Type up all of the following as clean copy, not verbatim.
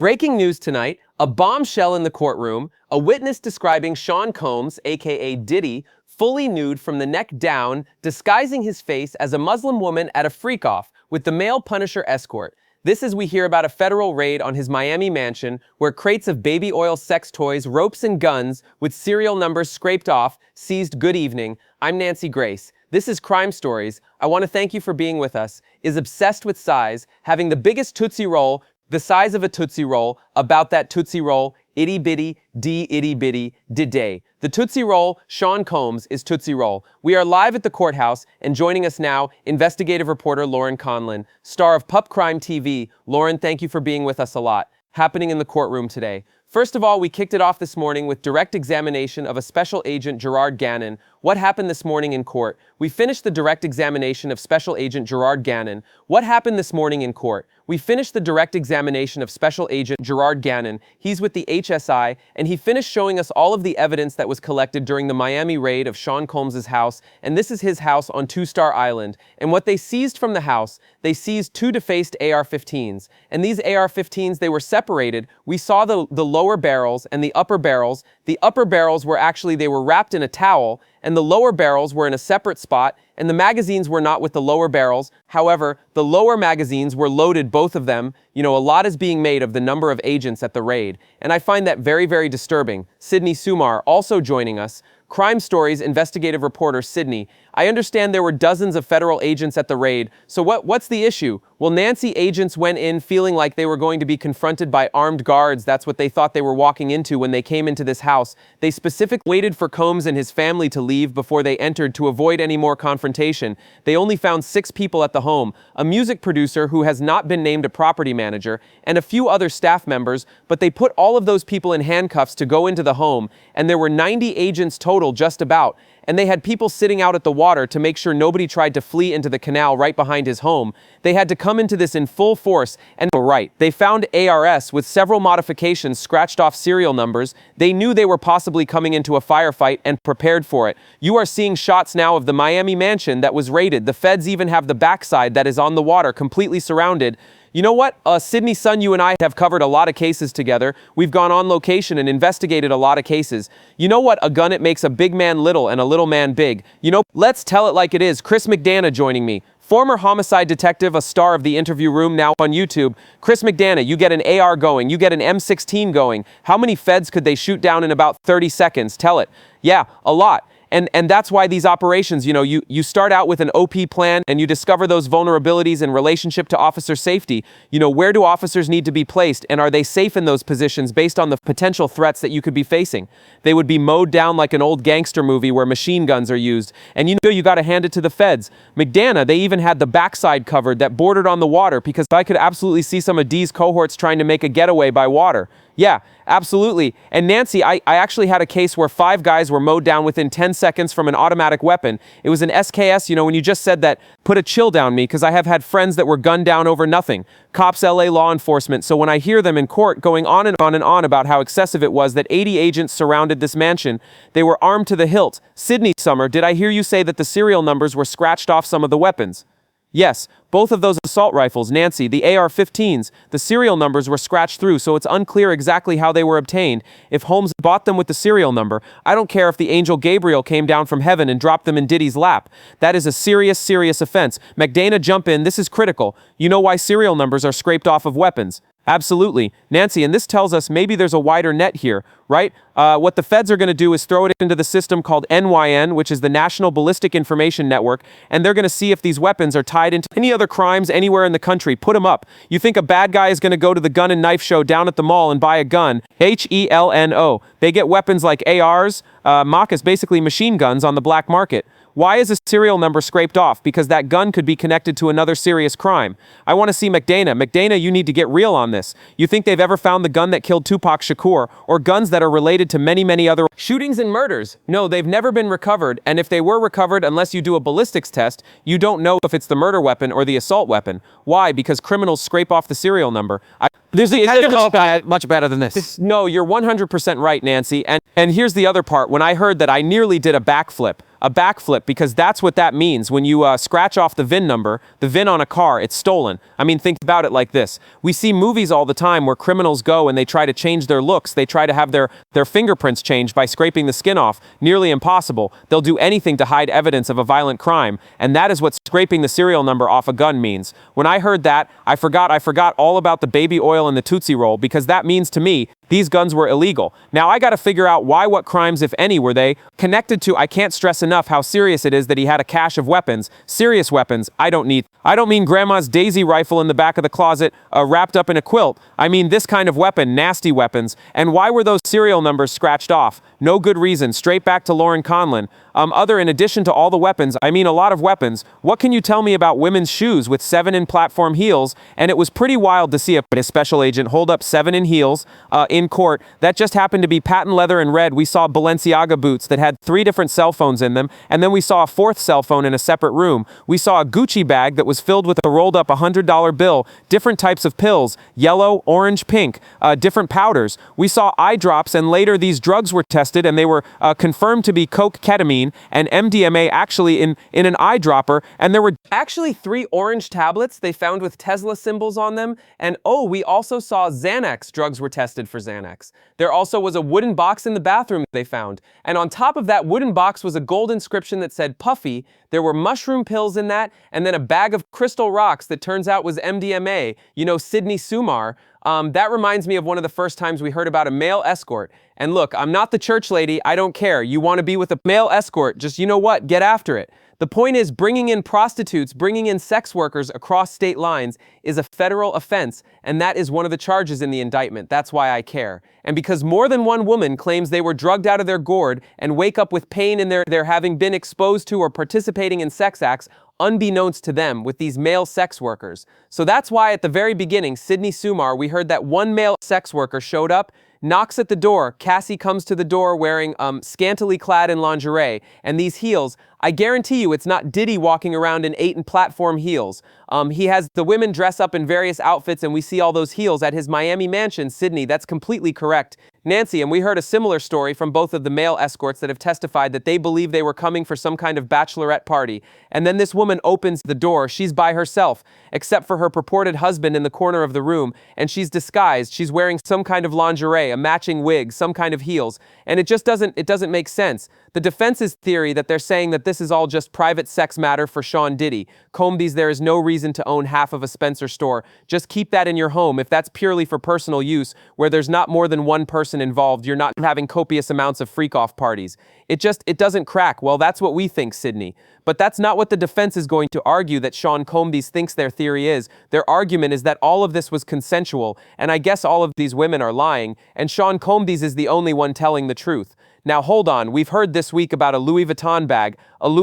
Breaking news tonight, a bombshell in the courtroom, a witness describing Sean Combs, aka Diddy, fully nude from the neck down, disguising his face as a Muslim woman at a freak-off with the male Punisher escort. This as we hear about a federal raid on his Miami mansion where crates of baby oil sex toys, ropes and guns with serial numbers scraped off seized. Good evening, I'm Nancy Grace. This is Crime Stories. I want to thank you for being with us. Is obsessed with size, having the biggest Tootsie Roll, the size of a Tootsie Roll, about that Tootsie Roll, itty bitty, itty bitty, day. The Tootsie Roll, Sean Combs, is Tootsie Roll. We are live at the courthouse, and joining us now, investigative reporter Lauren Conlon, star of Pup Crime TV. Lauren, thank you for being with us a lot. Happening in the courtroom today. First of all, we kicked it off this morning with direct examination of a special agent, Gerard Gannon. What happened this morning in court? We finished the direct examination of Special Agent Gerard Gannon. What happened this morning in court? We finished the direct examination of Special Agent Gerard Gannon. He's with the HSI, and he finished showing us all of the evidence that was collected during the Miami raid of Sean Combs' house, and this is his house on Two Star Island. And what they seized from the house, they seized two defaced AR-15s. And these AR-15s, they were separated. We saw the lower barrels and the upper barrels. The upper barrels were actually, they were wrapped in a towel, and the lower barrels were in a separate spot, and the magazines were not with the lower barrels. However, the lower magazines were loaded, both of them. You know, a lot is being made of the number of agents at the raid, and I find that very, very disturbing. Sydney Sumar also joining us. Crime Stories investigative reporter Sydney. I understand there were dozens of federal agents at the raid, so what's the issue? Well, Nancy, agents went in feeling like they were going to be confronted by armed guards. That's what they thought they were walking into when they came into this house. They specifically waited for Combs and his family to leave before they entered to avoid any more confrontation. They only found 6 people at the home, a music producer who has not been named a property manager, and a few other staff members, but they put all of those people in handcuffs to go into the home, and there were 90 agents total just about. And they had people sitting out at the water to make sure nobody tried to flee into the canal right behind his home. They had to come into this in full force, and they found ARS with several modifications, scratched off serial numbers. They knew they were possibly coming into a firefight and prepared for it. You are seeing shots now of the Miami mansion that was raided. The feds even have the backside that is on the water, completely surrounded. You know what? Sydney, son, you and I have covered a lot of cases together. We've gone on location and investigated a lot of cases. You know what? A gun, it makes a big man little and a little man big. You know, let's tell it like it is. Chris McDonough joining me. Former homicide detective, a star of The Interview Room, now on YouTube. Chris McDonough, you get an AR going. You get an M16 going. How many feds could they shoot down in about 30 seconds? Tell it. Yeah, a lot. And that's why these operations, you know, you start out with an OP plan and you discover those vulnerabilities in relationship to officer safety. You know, where do officers need to be placed, and are they safe in those positions based on the potential threats that you could be facing? They would be mowed down like an old gangster movie where machine guns are used. And you know, you got to hand it to the feds. McDonough, they even had the backside covered that bordered on the water, because I could absolutely see some of D's cohorts trying to make a getaway by water. Yeah, absolutely. And Nancy, I actually had a case where 5 guys were mowed down within 10 seconds from an automatic weapon. It was an SKS, you know, when you just said that, put a chill down me, because I have had friends that were gunned down over nothing. Cops, LA law enforcement. So when I hear them in court going on and on and on about how excessive it was that 80 agents surrounded this mansion, they were armed to the hilt. Sydney Summer, did I hear you say that the serial numbers were scratched off some of the weapons? Yes, both of those assault rifles, Nancy, the AR-15s, the serial numbers were scratched through, so it's unclear exactly how they were obtained. If Holmes bought them with the serial number, I don't care if the angel Gabriel came down from heaven and dropped them in Diddy's lap. That is a serious, serious offense. McDonough, jump in. This is critical. You know why serial numbers are scraped off of weapons? Absolutely. Nancy, and this tells us maybe there's a wider net here, right? What the feds are going to do is throw it into the system called NYN, which is the National Ballistic Information Network, and they're going to see if these weapons are tied into any other crimes anywhere in the country. Put them up. You think a bad guy is going to go to the gun and knife show down at the mall and buy a gun? HELNO. They get weapons like ARs, MACAs, basically machine guns, on the black market. Why is a serial number scraped off? Because that gun could be connected to another serious crime. I want to see McDonough. McDonough, you need to get real on this. You think they've ever found the gun that killed Tupac Shakur, or guns that are related to many, many other shootings and murders? No, they've never been recovered, and if they were recovered, unless you do a ballistics test, you don't know if it's the murder weapon or the assault weapon. Why? Because criminals scrape off the serial number. much better than this. No, you're 100% right, Nancy. And here's the other part. When I heard that, I nearly did a backflip. A backflip, because that's what that means. When you scratch off the VIN number, the VIN on a car, it's stolen. I mean, think about it like this. We see movies all the time where criminals go and they try to change their looks. They try to have their fingerprints changed by scraping the skin off. Nearly impossible. They'll do anything to hide evidence of a violent crime. And that is what scraping the serial number off a gun means. When I heard that, I forgot all about the baby oil and the Tootsie Roll, because that means to me, these guns were illegal. Now I gotta figure out what crimes, if any, were they connected to. I can't stress enough how serious it is that he had a cache of weapons. Serious weapons. I don't mean grandma's Daisy rifle in the back of the closet, wrapped up in a quilt. I mean this kind of weapon, nasty weapons. And why were those serial numbers scratched off? No good reason. Straight back to Lauren Conlon. In addition to all the weapons, I mean a lot of weapons, what can you tell me about women's shoes with 7-in platform heels? And it was pretty wild to see a special agent hold up 7-in heels in court. That just happened to be patent leather and red. We saw Balenciaga boots that had 3 different cell phones in them, and then we saw a 4th cell phone in a separate room. We saw a Gucci bag that was filled with a rolled up $100 bill, different types of pills, yellow, orange, pink, different powders. We saw eye drops, and later these drugs were tested and they were confirmed to be coke, ketamine, and MDMA actually in an eyedropper, and there were actually 3 orange tablets they found with Tesla symbols on them, and we also saw Xanax. Drugs were tested for Xanax. There also was a wooden box in the bathroom they found, and on top of that wooden box was a gold inscription that said Puffy. There were mushroom pills in that, and then a bag of crystal rocks that turns out was MDMA, Sydney Sumar. That reminds me of one of the first times we heard about a male escort. And look, I'm not the church lady, I don't care. You want to be with a male escort, just get after it. The point is, bringing in prostitutes, bringing in sex workers across state lines is a federal offense, and that is one of the charges in the indictment. That's why I care. And because more than one woman claims they were drugged out of their gourd and wake up with pain in their having been exposed to or participating in sex acts, unbeknownst to them, with these male sex workers. So that's why at the very beginning, Sydney Sumar, we heard that one male sex worker showed up, knocks at the door. Cassie comes to the door wearing scantily clad in lingerie, and these heels, I guarantee you it's not Diddy walking around in 8-in platform heels. He has the women dress up in various outfits, and we see all those heels at his Miami mansion. Sydney, that's completely correct. Nancy, and we heard a similar story from both of the male escorts that have testified that they believe they were coming for some kind of bachelorette party. And then this woman opens the door. She's by herself, except for her purported husband in the corner of the room, and she's disguised. She's wearing some kind of lingerie, a matching wig, some kind of heels, and it doesn't make sense. The defense's theory that they're saying that this is all just private sex matter for Sean Diddy. Combs, there is no reason to own half of a Spencer store. Just keep that in your home. If that's purely for personal use, where there's not more than one person involved, you're not having copious amounts of freak-off parties. It doesn't crack. Well, that's what we think, Sydney. But that's not what the defense is going to argue that Sean Combs thinks their theory is. Their argument is that all of this was consensual, and I guess all of these women are lying, and Sean Combs is the only one telling the truth. Now hold on, we've heard this week about a Louis Vuitton bag,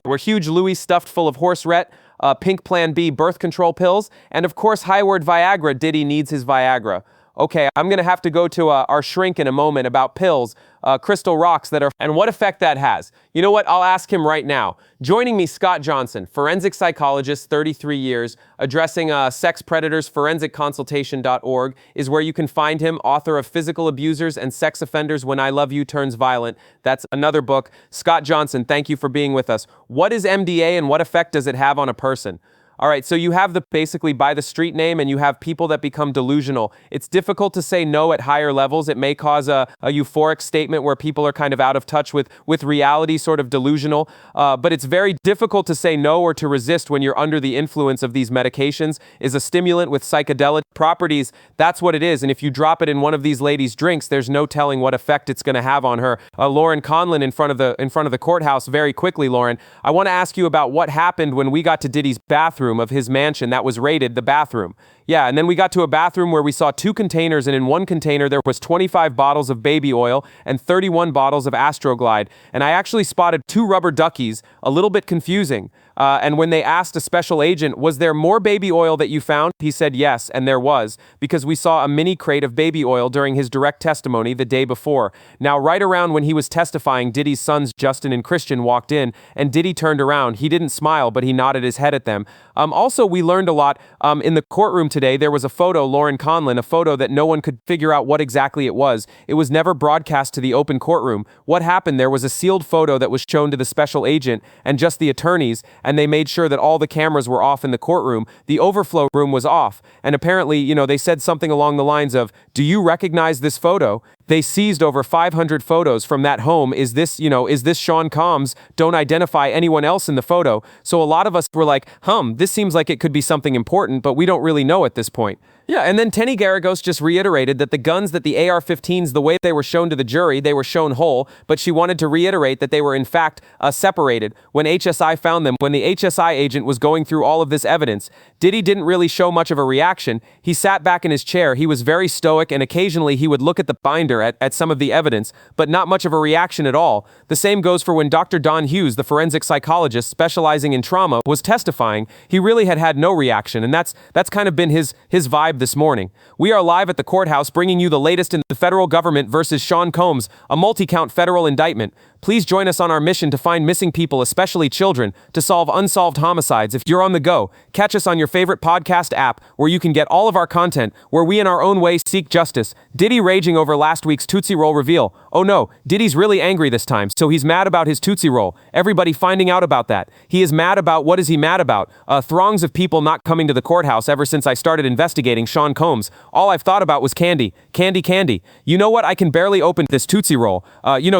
were huge Louis stuffed full of horse-ret, pink Plan B birth control pills, and of course high-word Viagra. Diddy needs his Viagra. Okay, I'm going to have to go to our shrink in a moment about pills, crystal rocks and what effect that has. You know what? I'll ask him right now. Joining me, Scott Johnson, forensic psychologist, 33 years, addressing sex predators. ForensicConsultation.org is where you can find him, author of Physical Abusers and Sex Offenders When I Love You Turns Violent. That's another book. Scott Johnson, thank you for being with us. What is MDA and what effect does it have on a person? All right, so you have basically by the street name, and you have people that become delusional. It's difficult to say no at higher levels. It may cause a euphoric statement where people are kind of out of touch with reality, sort of delusional. But it's very difficult to say no or to resist when you're under the influence of these medications. Is a stimulant with psychedelic properties. That's what it is. And if you drop it in one of these ladies' drinks, there's no telling what effect it's going to have on her. Lauren Conlon in front of the courthouse. Very quickly, Lauren, I want to ask you about what happened when we got to Diddy's bathroom of his mansion that was raided, the bathroom. Yeah, and then we got to a bathroom where we saw 2 containers, and in one container there was 25 bottles of baby oil and 31 bottles of Astroglide. And I actually spotted 2 rubber duckies, a little bit confusing. And when they asked a special agent, was there more baby oil that you found? He said yes, and there was, because we saw a mini crate of baby oil during his direct testimony the day before. Now, right around when he was testifying, Diddy's sons, Justin and Christian, walked in, and Diddy turned around. He didn't smile, but he nodded his head at them. Also, we learned a lot in the courtroom today today, there was a photo, Lauren Conlon, a photo that no one could figure out what exactly it was. It was never broadcast to the open courtroom. What happened? There was a sealed photo that was shown to the special agent and just the attorneys, and they made sure that all the cameras were off in the courtroom. The overflow room was off, and apparently, they said something along the lines of, "Do you recognize this photo?" They seized over 500 photos from that home. Is this Sean Combs? Don't identify anyone else in the photo. So a lot of us were like, this seems like it could be something important, but we don't really know at this point. Yeah, and then Tenny Garagos just reiterated that the guns, that the AR-15s, the way they were shown to the jury, they were shown whole, but she wanted to reiterate that they were in fact separated when HSI found them, when the HSI agent was going through all of this evidence. Diddy didn't really show much of a reaction. He sat back in his chair, he was very stoic, and occasionally he would look at the binder at some of the evidence, but not much of a reaction at all. The same goes for when Dr. Don Hughes, the forensic psychologist specializing in trauma, was testifying. He really had no reaction, and that's kind of been his vibe this morning. We are live at the courthouse bringing you the latest in the federal government versus Sean Combs, a multi-count federal indictment. Please join us on our mission to find missing people, especially children, to solve unsolved homicides. If you're on the go, catch us on your favorite podcast app where you can get all of our content, where we in our own way seek justice. Diddy raging over last week's Tootsie Roll reveal. Oh no, Diddy's really angry this time, so he's mad about his Tootsie Roll. Everybody finding out about that. He is mad about, what is he mad about? Throngs of people not coming to the courthouse ever since I started investigating Sean Combs. All I've thought about was candy. Candy, candy. You know what? I can barely open this Tootsie Roll.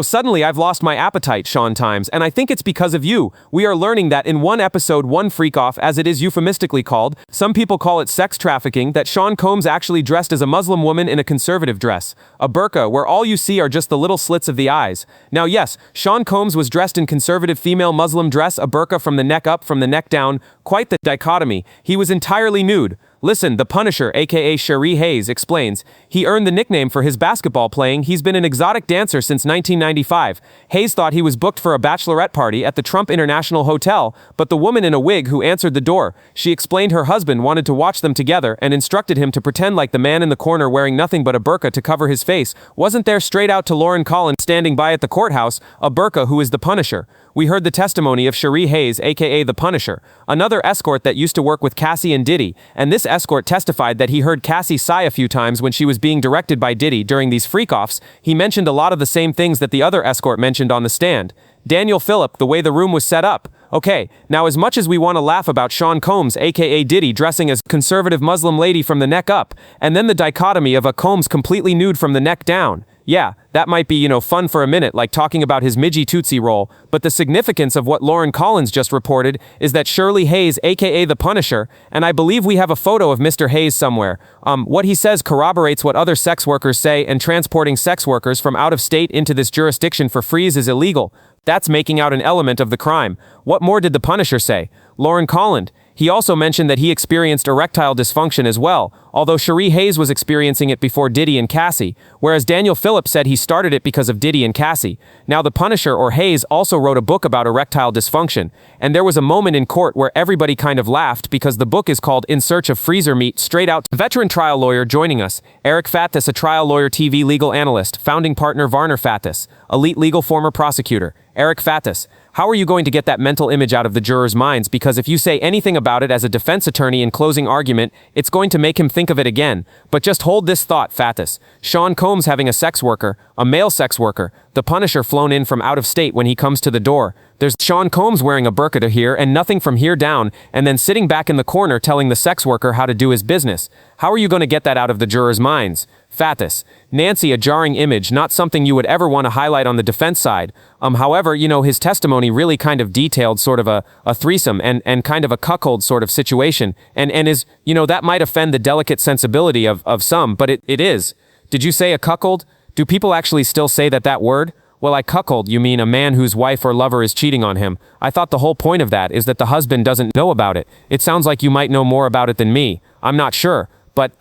Suddenly I've lost my appetite, Sean Times, and I think it's because of you. We are learning that in one episode, one freak-off, as it is euphemistically called, some people call it sex trafficking, that Sean Combs actually dressed as a Muslim woman in a conservative dress. A burqa, where all you see are just the little slits of the eyes. Now yes, Sean Combs was dressed in conservative female Muslim dress, a burqa from the neck up, from the neck down. Quite the dichotomy. He was entirely nude. Listen, the Punisher, aka Cherie Hayes, explains, he earned the nickname for his basketball playing. He's been an exotic dancer since 1995. Hayes thought he was booked for a bachelorette party at the Trump International Hotel, but the woman in a wig who answered the door, she explained her husband wanted to watch them together and instructed him to pretend like the man in the corner wearing nothing but a burqa to cover his face wasn't there. Straight out to Lauren Conlon standing by at the courthouse, a burqa who is the Punisher. We heard the testimony of Cherie Hayes, aka the Punisher, another escort that used to work with Cassie and Diddy, and this escort testified that he heard Cassie sigh a few times when she was being directed by Diddy during these freak-offs. He mentioned a lot of the same things that the other escort mentioned on the stand. Daniel Phillip, the way the room was set up. Okay, now as much as we want to laugh about Sean Combs, aka Diddy, dressing as conservative Muslim lady from the neck up, and then the dichotomy of a Combs completely nude from the neck down. Yeah, that might be, fun for a minute, like talking about his midgie Tootsie Roll, but the significance of what Lauren Collins just reported is that Shirley Hayes, aka the Punisher, and I believe we have a photo of Mr. Hayes somewhere, what he says corroborates what other sex workers say, and transporting sex workers from out of state into this jurisdiction for free is illegal. That's making out an element of the crime. What more did the Punisher say? Lauren Collins. He also mentioned that he experienced erectile dysfunction as well, although Cherie Hayes was experiencing it before Diddy and Cassie, whereas Daniel Phillip said he started it because of Diddy and Cassie. Now the Punisher, or Hayes, also wrote a book about erectile dysfunction, and there was a moment in court where everybody kind of laughed because the book is called In Search of Freezer Meat. Straight out, veteran trial lawyer joining us, Eric Fathis, a trial lawyer, TV legal analyst, founding partner Varner Fathis, elite legal former prosecutor. Eric Fathis, how are you going to get that mental image out of the jurors' minds? Because if you say anything about it as a defense attorney in closing argument, it's going to make him think of it again. But just hold this thought, Fathis. Sean Combs having a sex worker, a male sex worker, the Punisher flown in from out of state when he comes to the door. There's Sean Combs wearing a burqa to here and nothing from here down, and then sitting back in the corner telling the sex worker how to do his business. How are you going to get that out of the jurors' minds? Fathis. Nancy, a jarring image, not something you would ever want to highlight on the defense side. However, his testimony really kind of detailed sort of a threesome and kind of a cuckold sort of situation, and is, that might offend the delicate sensibility of some, but it is. Did you say a cuckold? Do people actually still say that word? Well, I cuckold, you mean a man whose wife or lover is cheating on him. I thought the whole point of that is that the husband doesn't know about it. It sounds like you might know more about it than me. I'm not sure, but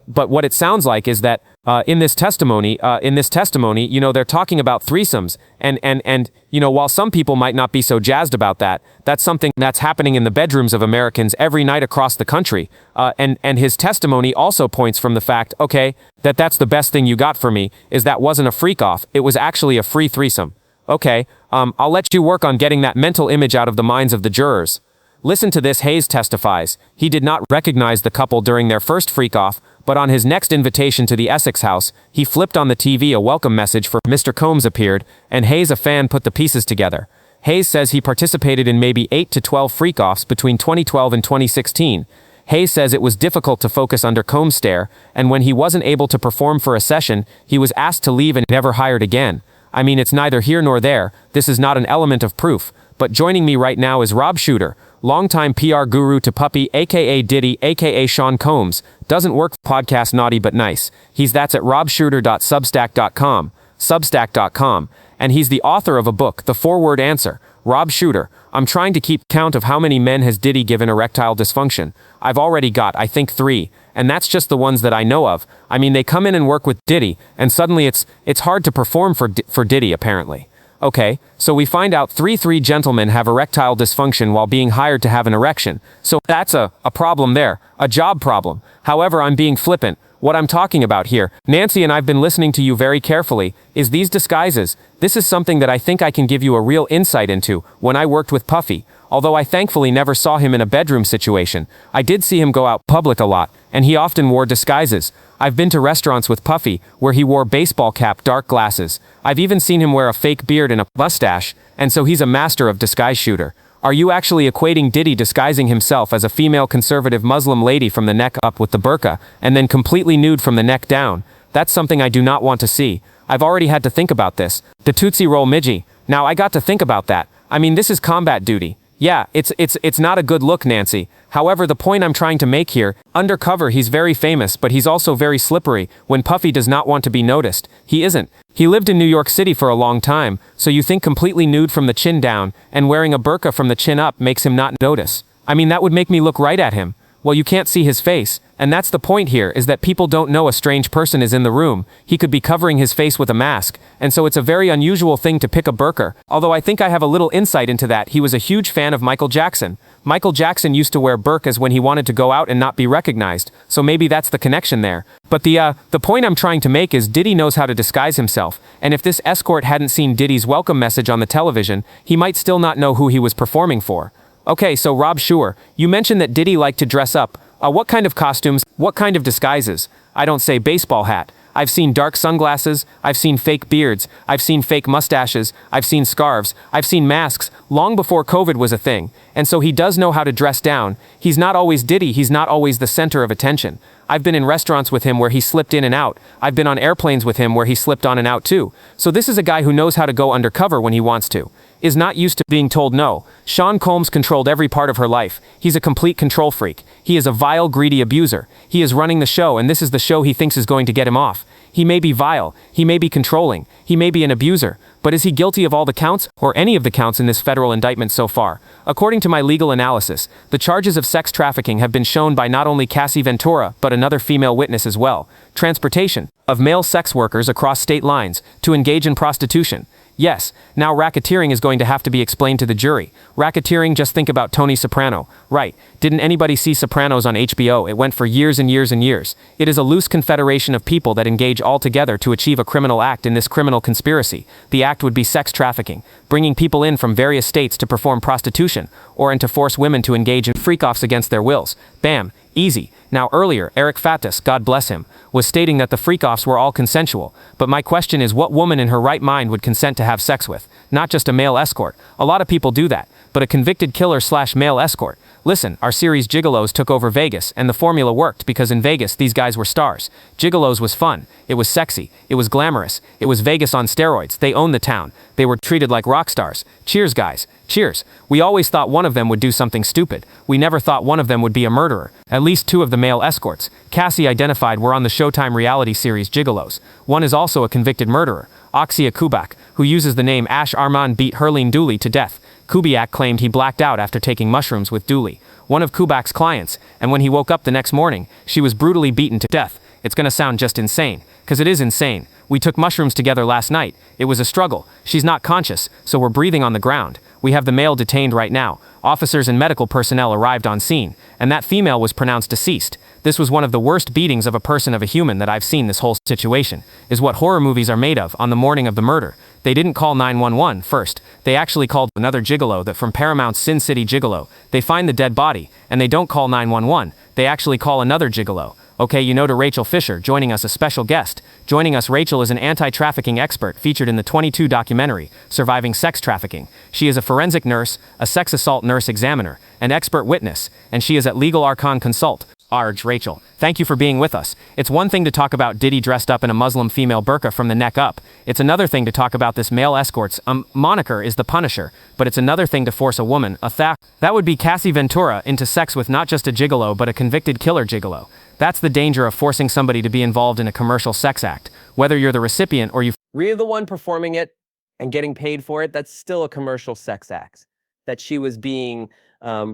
what it sounds like is that in this testimony, they're talking about threesomes, and while some people might not be so jazzed about that, that's something that's happening in the bedrooms of Americans every night across the country. And his testimony also points from the fact, okay, that's the best thing you got for me, is that wasn't a freak off, it was actually a free threesome. Okay, I'll let you work on getting that mental image out of the minds of the jurors. Listen to this, Hayes testifies. He did not recognize the couple during their first freak-off, but on his next invitation to the Essex house, he flipped on the TV a welcome message for Mr. Combs appeared, and Hayes, a fan, put the pieces together. Hayes says he participated in maybe 8 to 12 freak-offs between 2012 and 2016. Hayes says it was difficult to focus under Combs' stare, and when he wasn't able to perform for a session, he was asked to leave and never hired again. I mean, it's neither here nor there, this is not an element of proof, but joining me right now is Rob Shooter, longtime PR guru to Puppy, aka Diddy, aka Sean Combs. Doesn't work podcast naughty but nice. That's at robshooter.substack.com, and he's the author of a book, The 4-Word Answer. Rob Shooter, I'm trying to keep count of how many men has Diddy given erectile dysfunction. I've already got, I think, 3, and that's just the ones that I know of. I mean, they come in and work with Diddy, and suddenly it's hard to perform for Diddy, apparently. Okay, so we find out 3 gentlemen have erectile dysfunction while being hired to have an erection. So that's a problem there, a job problem. However, I'm being flippant. What I'm talking about here, Nancy and I've been listening to you very carefully, is these disguises. This is something that I think I can give you a real insight into when I worked with Puffy. Although I thankfully never saw him in a bedroom situation, I did see him go out public a lot, and he often wore disguises. I've been to restaurants with Puffy, where he wore baseball cap, dark glasses. I've even seen him wear a fake beard and a mustache, and so he's a master of disguise shooter. Are you actually equating Diddy disguising himself as a female conservative Muslim lady from the neck up with the burqa, and then completely nude from the neck down? That's something I do not want to see. I've already had to think about this. The Tootsie Roll Midgie. Now I got to think about that. I mean, this is combat duty. Yeah, it's not a good look, Nancy. However, the point I'm trying to make here, undercover he's very famous, but he's also very slippery. When Puffy does not want to be noticed, he isn't. He lived in New York City for a long time, so you think completely nude from the chin down, and wearing a burqa from the chin up makes him not notice. I mean, that would make me look right at him. Well, you can't see his face, and that's the point here, is that people don't know a strange person is in the room. He could be covering his face with a mask, and so it's a very unusual thing to pick a burqa. Although I think I have a little insight into that. He was a huge fan of Michael Jackson. Michael Jackson used to wear burqas when he wanted to go out and not be recognized, so maybe that's the connection there. But the point I'm trying to make is Diddy knows how to disguise himself, and if this escort hadn't seen Diddy's welcome message on the television, he might still not know who he was performing for. Okay, so Rob Shooter, you mentioned that Diddy liked to dress up. What kind of costumes? What kind of disguises? I don't say baseball hat. I've seen dark sunglasses, I've seen fake beards, I've seen fake mustaches, I've seen scarves, I've seen masks, long before COVID was a thing. And so he does know how to dress down. He's not always Diddy, he's not always the center of attention. I've been in restaurants with him where he slipped in and out. I've been on airplanes with him where he slipped on and out too. So this is a guy who knows how to go undercover when he wants to. Is not used to being told no. Sean Combs controlled every part of her life. He's a complete control freak. He is a vile, greedy abuser. He is running the show, and this is the show he thinks is going to get him off. He may be vile, he may be controlling, he may be an abuser, but is he guilty of all the counts, or any of the counts in this federal indictment so far? According to my legal analysis, the charges of sex trafficking have been shown by not only Cassie Ventura, but another female witness as well. Transportation of male sex workers across state lines to engage in prostitution. Yes, now racketeering is going to have to be explained to the jury. Racketeering, just think about Tony Soprano. Right, didn't anybody see Sopranos on HBO? It went for years and years and years. It is a loose confederation of people that engage all together to achieve a criminal act in this criminal conspiracy. The act would be sex trafficking, bringing people in from various states to perform prostitution, or and to force women to engage in freak-offs against their wills. Bam, easy. Now earlier, Eric Fatus, God bless him, was stating that the freak-offs were all consensual, but my question is what woman in her right mind would consent to have sex with? Not just a male escort. A lot of people do that, but a convicted killer/male escort. Listen, our series Gigolos took over Vegas, and the formula worked because in Vegas these guys were stars. Gigolos was fun, it was sexy, it was glamorous, it was Vegas on steroids. They owned the town. They were treated like rock stars. Cheers, guys. Cheers. We always thought one of them would do something stupid. We never thought one of them would be a murderer. At least 2 of the male escorts Cassie identified were on the Showtime reality series Gigolos. One is also a convicted murderer, Oxia Kubak, who uses the name Ash Arman beat Herline Dooley to death. Kubiak claimed he blacked out after taking mushrooms with Dooley, one of Kubak's clients, and when he woke up the next morning, she was brutally beaten to death. It's gonna sound just insane, 'cause it is insane. We took mushrooms together last night. It was a struggle. She's not conscious, so we're breathing on the ground. We have the male detained right now. Officers and medical personnel arrived on scene, and that female was pronounced deceased. This was one of the worst beatings of a person of a human that I've seen. This whole situation is what horror movies are made of. On the morning of the murder, they didn't call 911 first. They actually called another gigolo that from Paramount's Sin City Gigolo. They find the dead body, and they don't call 911. They actually call another gigolo. Okay, to Rachel Fisher, joining us a special guest. Joining us, Rachel is an anti-trafficking expert featured in the 22 documentary, Surviving Sex Trafficking. She is a forensic nurse, a sex assault nurse examiner, an expert witness, and she is at Legal Archon Consult. Arj, Rachel, thank you for being with us. It's one thing to talk about Diddy dressed up in a Muslim female burqa from the neck up. It's another thing to talk about this male escort's moniker is the Punisher, but it's another thing to force a woman, that would be Cassie Ventura, into sex with not just a gigolo but a convicted killer gigolo. That's the danger of forcing somebody to be involved in a commercial sex act. Whether you're the recipient or Really the one performing it and getting paid for it, that's still a commercial sex act that she was being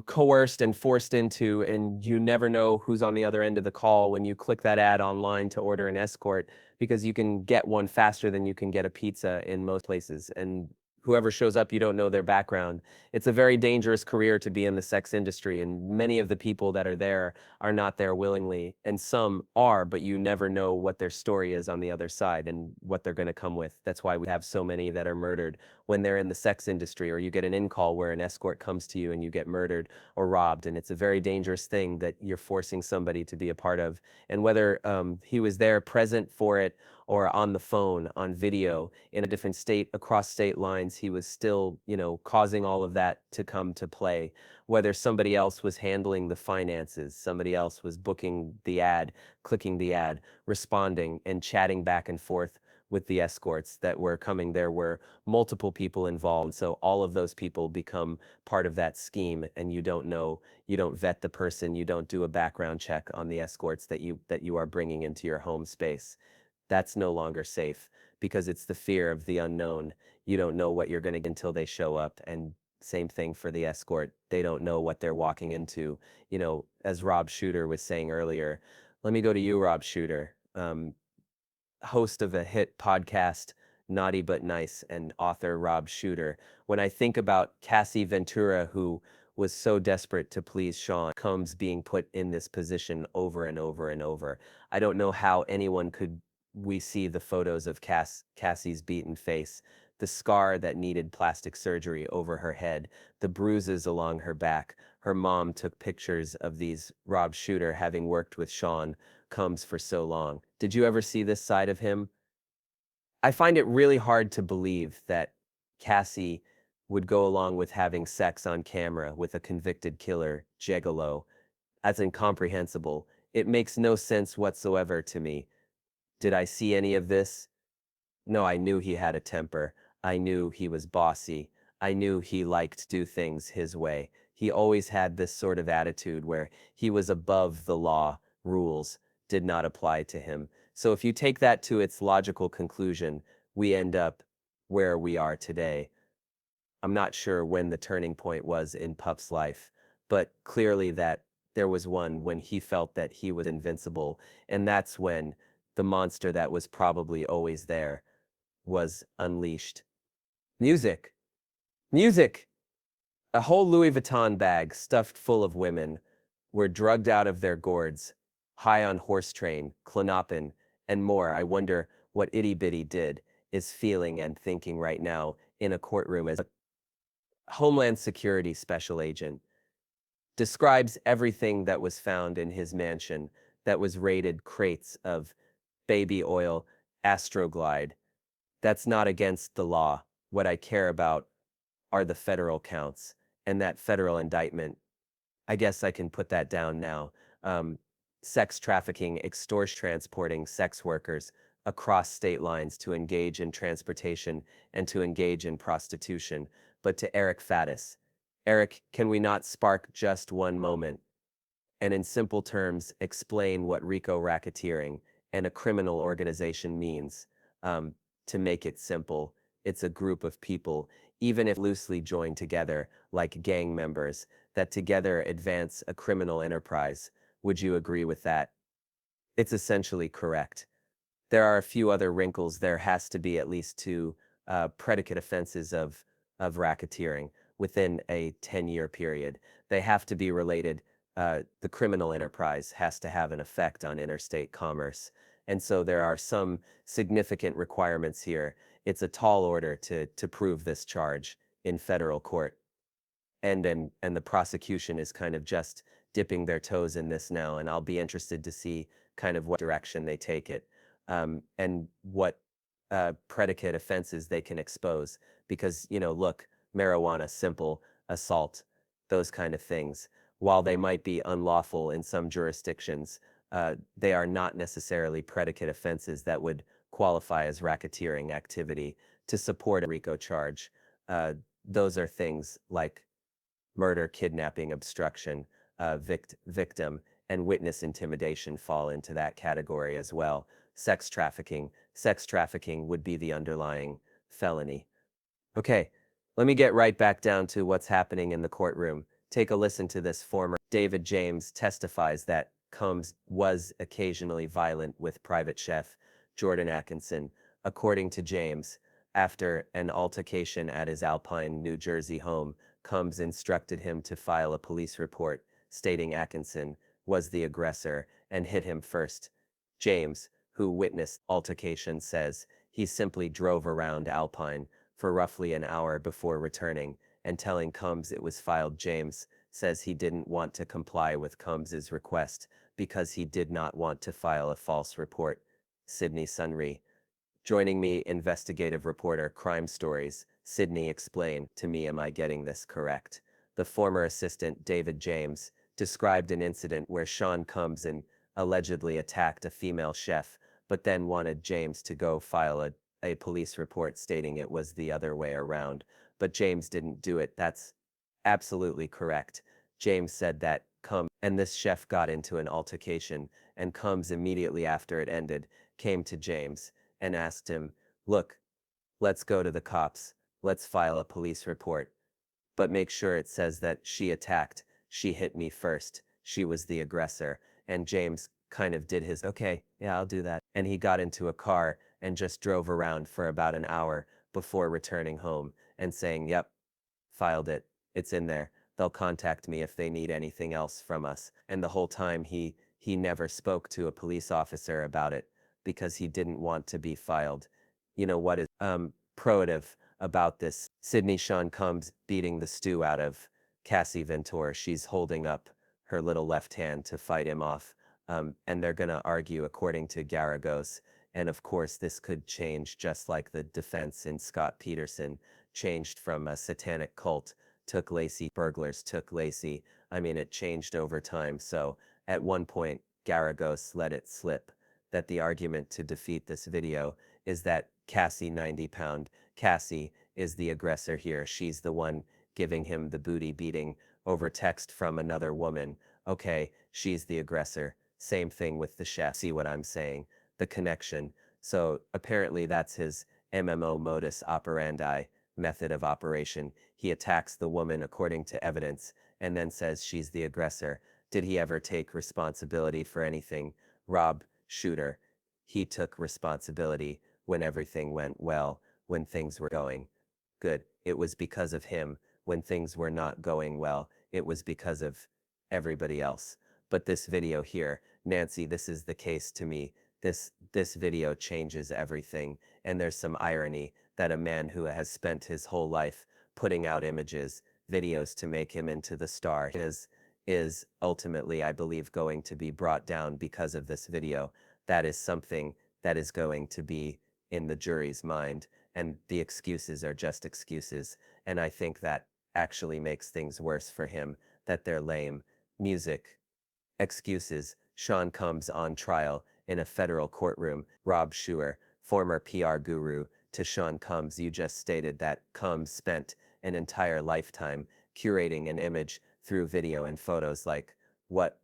coerced and forced into, and you never know who's on the other end of the call when you click that ad online to order an escort, because you can get one faster than you can get a pizza in most places, and whoever shows up, you don't know their background. It's a very dangerous career to be in the sex industry, and many of the people that are there are not there willingly, and some are, but you never know what their story is on the other side and what they're going to come with. That's why we have so many that are murdered when they're in the sex industry, or you get an in-call where an escort comes to you and you get murdered or robbed, and it's a very dangerous thing that you're forcing somebody to be a part of. And whether he was there present for it or on the phone, on video, in a different state, across state lines, he was still, causing all of that to come to play. Whether somebody else was handling the finances, somebody else was booking the ad, clicking the ad, responding, and chatting back and forth with the escorts that were coming. There were multiple people involved, so all of those people become part of that scheme, and you don't know, you don't vet the person, you don't do a background check on the escorts that you are bringing into your home space. That's no longer safe because it's the fear of the unknown. You don't know what you're going to get until they show up. And same thing for the escort. They don't know what they're walking into. As Rob Shooter was saying earlier, let me go to you, Rob Shooter, host of a hit podcast, Naughty But Nice, and author Rob Shooter. When I think about Cassie Ventura, who was so desperate to please Sean Combs, being put in this position over and over and over, I don't know how anyone could. We see the photos of Cassie's beaten face, the scar that needed plastic surgery over her head, the bruises along her back. Her mom took pictures of these. Rob Shooter, having worked with Sean Combs for so long. Did you ever see this side of him? I find it really hard to believe that Cassie would go along with having sex on camera with a convicted killer gigolo. That's incomprehensible. It makes no sense whatsoever to me. Did I see any of this? No, I knew he had a temper. I knew he was bossy. I knew he liked to do things his way. He always had this sort of attitude where he was above the law. Rules did not apply to him. So if you take that to its logical conclusion, we end up where we are today. I'm not sure when the turning point was in Pup's life, but clearly that there was one when he felt that he was invincible, and that's when the monster that was probably always there was unleashed. Music. Music! A whole Louis Vuitton bag stuffed full of women were drugged out of their gourds, high on horse train, Klonopin, and more. I wonder what Itty Bitty did is feeling and thinking right now in a courtroom as a Homeland Security special agent. Describes everything that was found in his mansion that was raided: crates of baby oil, Astroglide. That's not against the law. What I care about are the federal counts and that federal indictment. I guess I can put that down now. Sex trafficking, extortion, transporting sex workers across state lines to engage in transportation and to engage in prostitution. But to Eric Faddis, Eric, can we not spark just one moment and in simple terms explain what RICO racketeering and a criminal organization means? To make it simple, it's a group of people, even if loosely joined together like gang members, that together advance a criminal enterprise. Would you agree with that? It's essentially correct. There are a few other wrinkles. There has to be at least two predicate offenses of racketeering. within a 10-year period. They have to be related. The criminal enterprise has to have an effect on interstate commerce. And so there are some significant requirements here. It's a tall order to prove this charge in federal court. And the prosecution is kind of just dipping their toes in this now, and I'll be interested to see kind of what direction they take it, and what predicate offenses they can expose. Because, look, marijuana, simple assault, those kind of things, while they might be unlawful in some jurisdictions, they are not necessarily predicate offenses that would qualify as racketeering activity to support a RICO charge. Those are things like murder, kidnapping, obstruction, victim, and witness intimidation fall into that category as well. Sex trafficking. Sex trafficking would be the underlying felony. Okay, let me get right back down to what's happening in the courtroom. Take a listen to this. Former David James testifies that Combs was occasionally violent with private chef Jordan Atkinson. According to James, after an altercation at his Alpine, New Jersey home, Combs instructed him to file a police report stating Atkinson was the aggressor and hit him first. James, who witnessed altercation, says he simply drove around Alpine for roughly an hour before returning and telling Combs it was filed. James says he didn't want to comply with Combs's request because he did not want to file a false report. Sydney Sunry. Joining me, investigative reporter, Crime Stories. Sydney, explain to me, am I getting this correct? The former assistant, David James, described an incident where Sean Combs allegedly attacked a female chef, but then wanted James to go file a police report stating it was the other way around. But James didn't do it. That's absolutely correct. James said that Combs and this chef got into an altercation, and Combs immediately after it ended came to James and asked him, look, let's go to the cops. Let's file a police report. But make sure it says that she attacked. She hit me first. She was the aggressor. And James kind of did his, okay, yeah, I'll do that. And he got into a car and just drove around for about an hour before returning home and saying, yep, filed it. It's in there. They'll contact me if they need anything else from us. And the whole time he never spoke to a police officer about it because he didn't want to be filed. You know what is probative about this? Sydney. Sean Combs beating the stew out of Cassie Ventura. She's holding up her little left hand to fight him off. And they're going to argue according to Garagos. And of course, this could change just like the defense in Scott Peterson changed from a satanic cult took Lacey, burglars took Lacey. I mean, it changed over time. So at one point, Garagos let it slip that the argument to defeat this video is that Cassie, 90-pound Cassie, is the aggressor here. She's the one giving him the booty beating over text from another woman. Okay, she's the aggressor. Same thing with the chef. See what I'm saying? The connection. So apparently that's his MMO modus operandi, method of operation. He attacks the woman according to evidence and then says she's the aggressor. Did he ever take responsibility for anything? Rob Shooter. He took responsibility when everything went well, when things were going good. It was because of him. When things were not going well, it was because of everybody else. But this video here, Nancy, this is the case to me. This video changes everything. And there's some irony that a man who has spent his whole life putting out images, videos to make him into the star is ultimately, I believe, going to be brought down because of this video. That is something that is going to be in the jury's mind, and the excuses are just excuses. And I think that actually makes things worse for him, that they're lame. Music. Excuses. Sean Combs on trial in a federal courtroom. Rob Shooter, former PR guru, to Sean Combs. You just stated that Combs spent an entire lifetime curating an image through video and photos. Like, what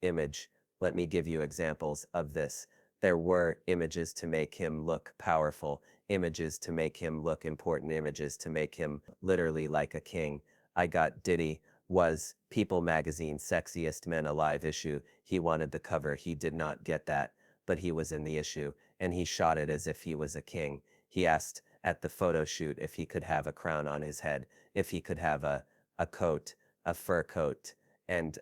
image? Let me give you examples of this. There were images to make him look powerful, images to make him look important, images to make him literally like a king. I got Diddy was People Magazine's Sexiest Men Alive issue. He wanted the cover. He did not get that, but he was in the issue, and he shot it as if he was a king. He asked at the photo shoot if he could have a crown on his head, if he could have a coat, a fur coat, and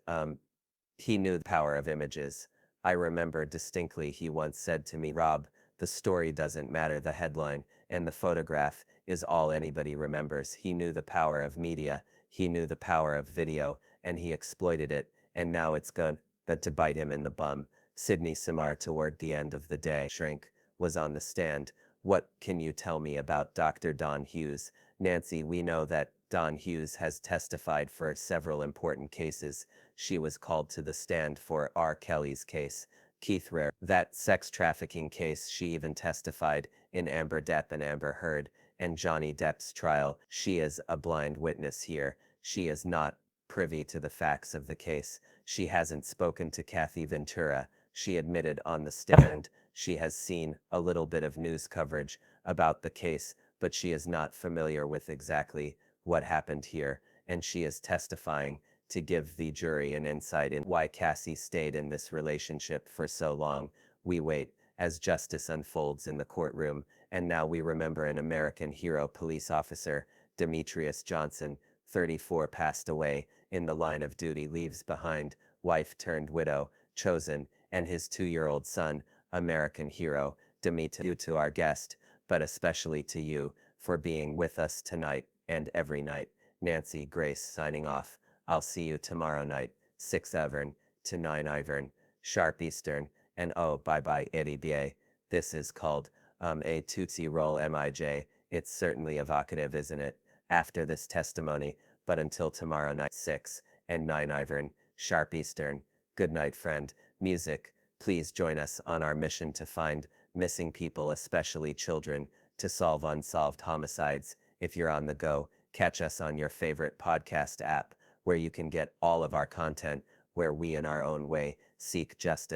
he knew the power of images. I remember distinctly he once said to me, Rob, the story doesn't matter, the headline and the photograph is all anybody remembers. He knew the power of media, he knew the power of video, and he exploited it, and now it's going to bite him in the bum. Sidney Samar, toward the end of the day, shrink, was on the stand. What can you tell me about Dr. Don Hughes? Nancy, we know that Don Hughes has testified for several important cases. She was called to the stand for R. Kelly's case, Keith Rare, that sex trafficking case. She even testified in Amber Depp and Amber Heard and Johnny Depp's trial. She is a blind witness here. She is not privy to the facts of the case. She hasn't spoken to Kathy Ventura. She admitted on the stand she has seen a little bit of news coverage about the case, but she is not familiar with exactly what happened here, and she is testifying to give the jury an insight in why Cassie stayed in this relationship for so long. We wait as justice unfolds in the courtroom, and now we remember an American hero police officer, Demetrius Johnson, 34, passed away in the line of duty, leaves behind wife turned widow, chosen, and his 2-year-old son. American hero, Demetrius, to our guest, but especially to you for being with us tonight and every night. Nancy Grace signing off. I'll see you tomorrow night, 6 Ivern to 9 Ivern, sharp Eastern, and oh, bye-bye, Eddie B.A. This is called, a Tootsie Roll MIJ. It's certainly evocative, isn't it, after this testimony, but until tomorrow night, 6 and 9 Ivern, sharp Eastern. Good night, friend. Music, please join us on our mission to find missing people, especially children, to solve unsolved homicides. If you're on the go, catch us on your favorite podcast app, where you can get all of our content, where we in our own way seek justice.